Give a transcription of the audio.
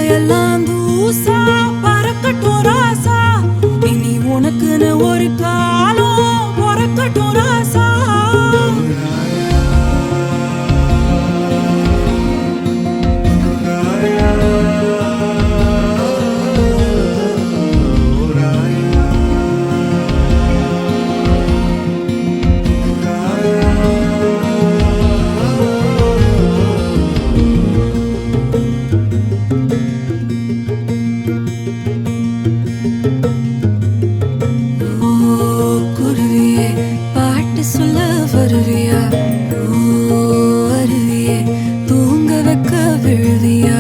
எல்லாம் தூசா பறக்கட்டும் ராசா, இனி உனக்குன்னு ஒரு காலம் பொறக்கட்டும் ராசா. குருவியே பாட்டு சொல்ல வருவியா? ஓ அருவியே தூங்க வைக்க விழுவியா?